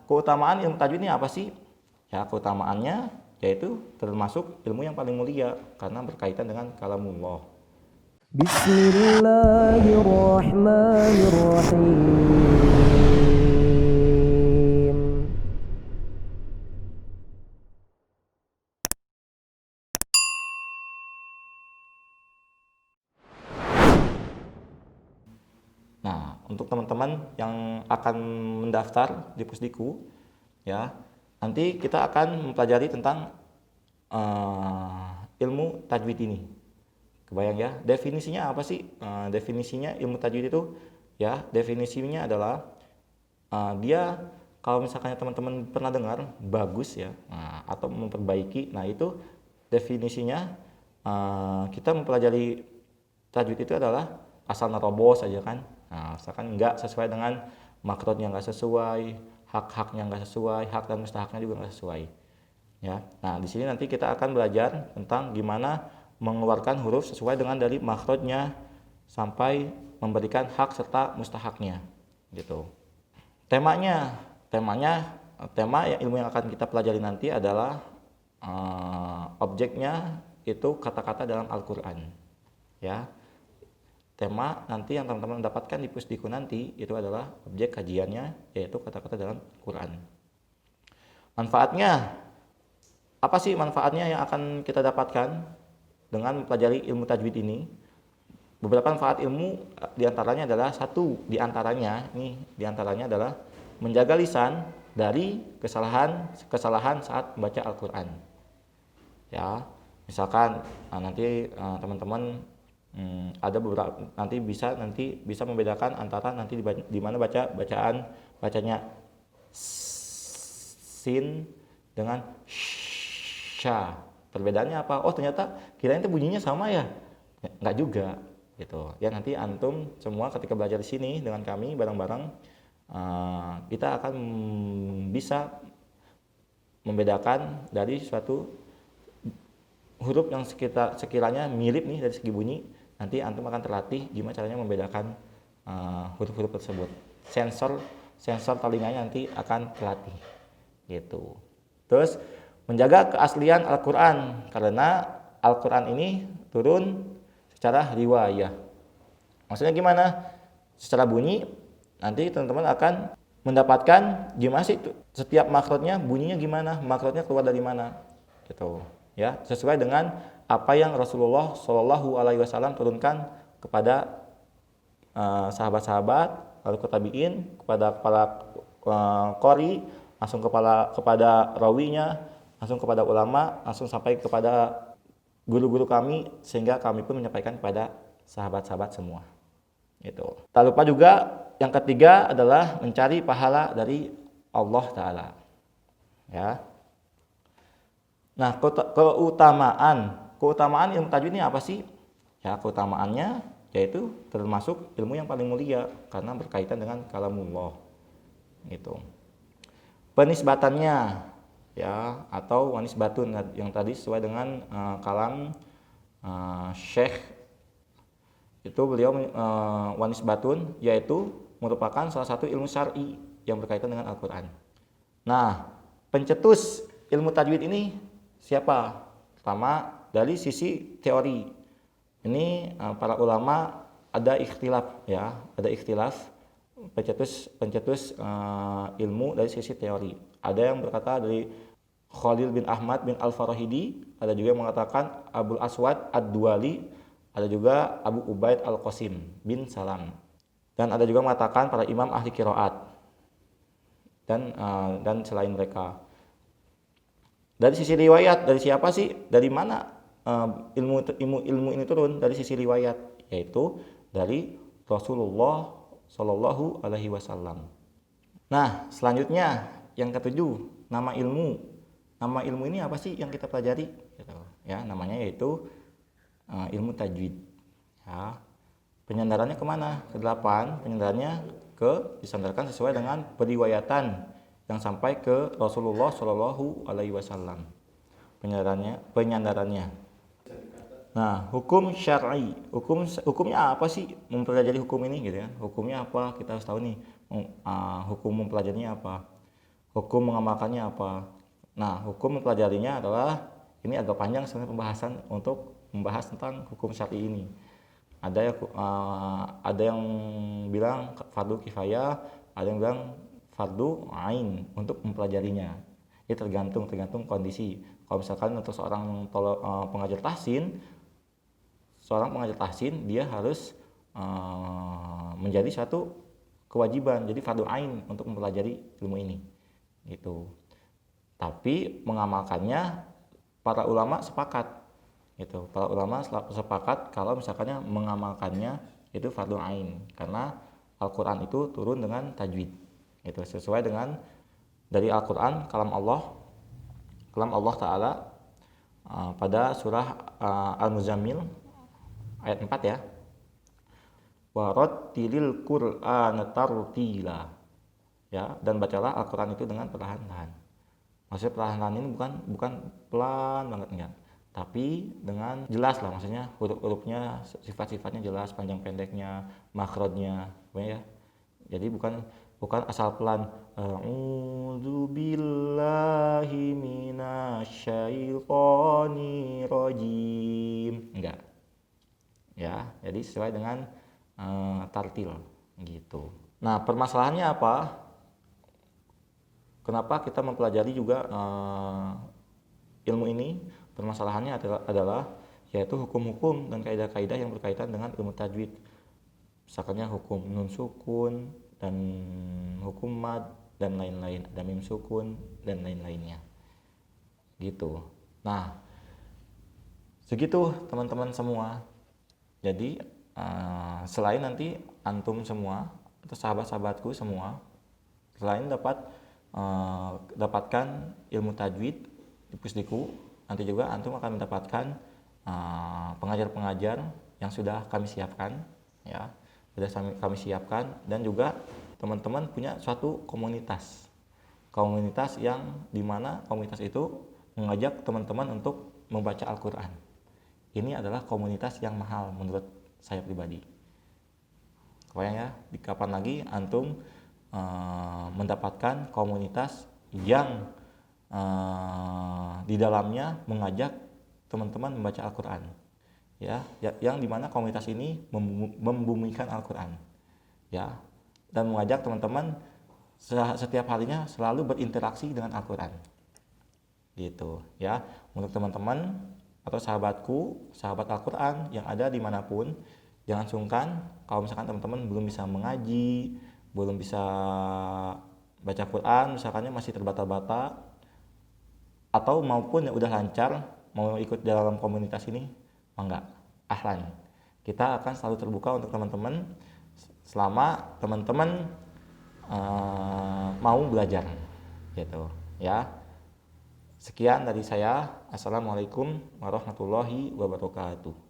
keutamaan ilmu tajwid ini apa sih? Ya, keutamaannya yaitu termasuk ilmu yang paling mulia karena berkaitan dengan kalamullah. Bismillahirrahmanirrahim. Nah, untuk teman-teman yang akan mendaftar di Pusdiku, ya, nanti kita akan mempelajari tentang ilmu tajwid ini. Kebayang ya, definisinya apa sih? Definisinya ilmu tajwid itu, ya, definisinya adalah dia kalau misalkan teman-teman pernah dengar bagus ya, atau memperbaiki, nah itu definisinya kita mempelajari tajwid itu adalah asal nerobos saja kan. Nah, misalkan nggak sesuai dengan makrotnya nggak sesuai, hak-haknya nggak sesuai, hak dan mustahaknya juga nggak sesuai. Ya, nah di sini nanti kita akan belajar tentang gimana mengeluarkan huruf sesuai dengan dari makrotnya sampai memberikan hak serta mustahaknya, gitu. Temanya, tema ilmu yang akan kita pelajari nanti adalah objeknya itu kata-kata dalam Al-Quran. Ya, tema nanti yang teman-teman dapatkan di Pusdiku nanti itu adalah objek kajiannya yaitu kata-kata dalam Quran. Manfaatnya, apa sih manfaatnya yang akan kita dapatkan dengan mempelajari ilmu tajwid ini? Beberapa manfaat ilmu diantaranya adalah diantaranya adalah menjaga lisan dari kesalahan saat membaca Al-Quran. Ya, misalkan nanti teman-teman ada beberapa nanti bisa membedakan antara nanti di mana bacanya sin dengan sya. Perbedaannya apa? Oh, ternyata kirain itu bunyinya sama ya. Enggak juga gitu. Ya, nanti antum semua ketika belajar di sini dengan kami bareng-bareng kita akan bisa membedakan dari suatu huruf yang sekiranya mirip nih dari segi bunyi. Nanti antum akan terlatih gimana caranya membedakan huruf-huruf tersebut. Sensor telinganya nanti akan terlatih gitu. Terus menjaga keaslian Al-Quran karena Al-Quran ini turun secara riwayah. Maksudnya gimana? Secara bunyi nanti teman-teman akan mendapatkan gimana sih setiap makrotnya, bunyinya gimana, makrotnya keluar dari mana gitu. Ya, sesuai dengan apa yang Rasulullah Shallallahu Alaihi Wasallam turunkan kepada sahabat-sahabat, lalu ke tabiin, kepada para qori, langsung kepada rawinya, langsung kepada ulama, langsung sampai kepada guru-guru kami, sehingga kami pun menyampaikan kepada sahabat-sahabat semua. Gitu. Tak lupa juga yang ketiga adalah mencari pahala dari Allah Ta'ala. Ya. Nah, keutamaan ilmu tajwid ini apa sih? Ya, keutamaannya yaitu termasuk ilmu yang paling mulia karena berkaitan dengan kalamullah. Gitu. Penisbatannya ya atau wanisbatun yang tadi sesuai dengan kalam Syekh itu beliau wanisbatun yaitu merupakan salah satu ilmu syar'i yang berkaitan dengan Al-Quran. Nah, pencetus ilmu tajwid ini siapa? Pertama, dari sisi teori. Ini para ulama ada ikhtilaf ya, ada ikhtilaf pencetus ilmu dari sisi teori. Ada yang berkata dari Khalil bin Ahmad bin Al-Farahidi, ada juga yang mengatakan Abul Aswad Ad-Duwali, ada juga Abu Ubaid Al-Qasim bin Salam. Dan ada juga mengatakan para imam ahli qiraat dan selain mereka. Dari sisi riwayat, dari siapa sih? Dari mana ilmu ini turun? Dari sisi riwayat, yaitu dari Rasulullah Shallallahu Alaihi Wasallam. Nah, selanjutnya yang ketujuh, nama ilmu. Nama ilmu ini apa sih yang kita pelajari? Ya, namanya yaitu ilmu tajwid. Ya. Penyandarannya kemana? Ke-8, penyandarannya disandarkan sesuai dengan periwayatan yang sampai ke Rasulullah Shallallahu Alaihi Wasallam. Penyandarannya. Nah, hukum syar'i, hukumnya apa sih mempelajari hukum ini gitu ya? Hukumnya apa? Kita harus tahu nih. Hukum mempelajarinya apa? hukum mengamalkannya apa. Nah, hukum mempelajarinya adalah, ini agak panjang sebenarnya pembahasan untuk membahas tentang hukum syar'i ini. Ada yang bilang fardu kifayah, ada yang bilang fardu ain untuk mempelajarinya. Ini tergantung kondisi. Kalau misalkan untuk pengajar tahsin, seorang pengajar tahsin dia harus menjadi suatu kewajiban, jadi fardu ain untuk mempelajari ilmu ini gitu. Tapi mengamalkannya para ulama sepakat gitu. Para ulama sepakat kalau misalkannya mengamalkannya itu fardu ain, karena Al-Qur'an itu turun dengan tajwid. Itu sesuai dengan dari Al-Qur'an kalam Allah Ta'ala pada surah Al-Muzammil ayat 4 ya. Warattilil Qur'ana tartila. Ya, dan bacalah Al-Qur'an itu dengan perlahan-lahan. Maksudnya perlahan-lahan ini bukan pelan banget, enggak. Tapi dengan jelas lah, maksudnya huruf-hurufnya, sifat-sifatnya jelas, panjang pendeknya, makhrajnya, ya. Jadi bukan asal pelan. A'udzu billahi minasyaitonir rajim. Enggak. Ya, jadi sesuai dengan tartil gitu. Nah, permasalahannya apa? Kenapa kita mempelajari juga ilmu ini? Permasalahannya adalah yaitu hukum-hukum dan kaidah-kaidah yang berkaitan dengan ilmu tajwid. Misalnya hukum nun sukun dan hukum mad dan lain-lain, ada mim sukun dan lain-lainnya. Gitu. Nah, segitu teman-teman semua. Jadi selain nanti antum semua atau sahabat-sahabatku semua, selain dapatkan ilmu tajwid di Pusdiku, nanti juga antum akan mendapatkan pengajar-pengajar yang sudah kami siapkan, ya, dan juga teman-teman punya suatu komunitas yang dimana komunitas itu mengajak teman-teman untuk membaca Al-Quran. Ini adalah komunitas yang mahal menurut saya pribadi. Kebayang ya, di kapan lagi antum mendapatkan komunitas yang di dalamnya mengajak teman-teman membaca Al-Quran, ya, yang dimana komunitas ini membumikan Al-Quran, ya, dan mengajak teman-teman setiap harinya selalu berinteraksi dengan Al-Quran, gitu, ya. Untuk teman-teman atau sahabat Al-Quran yang ada dimanapun, jangan sungkan kalau misalkan teman-teman belum bisa mengaji, belum bisa baca Quran, misalkannya masih terbata-bata, atau maupun yang udah lancar mau ikut dalam komunitas ini, enggak, ahlan. Kita akan selalu terbuka untuk teman-teman selama teman-teman mau belajar, gitu, ya. Sekian dari saya. Assalamualaikum warahmatullahi wabarakatuh.